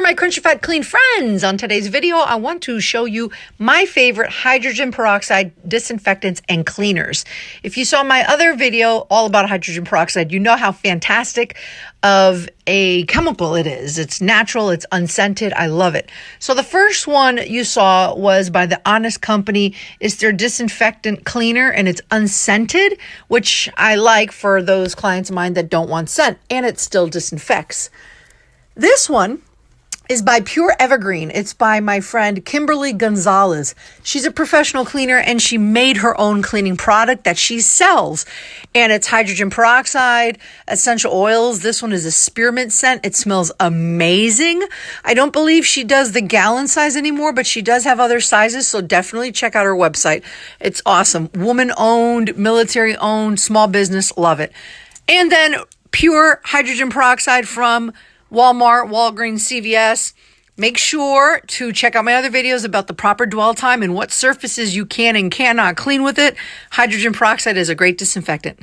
my Crunchy Fat Clean friends. On today's video, I want to show you my favorite hydrogen peroxide disinfectants and cleaners. If you saw my other video all about hydrogen peroxide, you know how fantastic of a chemical it is. It's natural, it's unscented, I love it. So the first one you saw was by the Honest Company. It's their disinfectant cleaner and it's unscented, which I like for those clients of mine that don't want scent, and it still disinfects. This one is by Pure Evergreen. It's by my friend Kimberly Gonzalez. She's a professional cleaner and she made her own cleaning product that she sells. And it's hydrogen peroxide, essential oils. This one is a spearmint scent. It smells amazing. I don't believe she does the gallon size anymore, but she does have other sizes. So definitely check out her website. It's awesome. Woman-owned, military-owned, small business. Love it. And then pure hydrogen peroxide from Walmart, Walgreens, CVS. Make sure to check out my other videos about the proper dwell time and what surfaces you can and cannot clean with it. Hydrogen peroxide is a great disinfectant.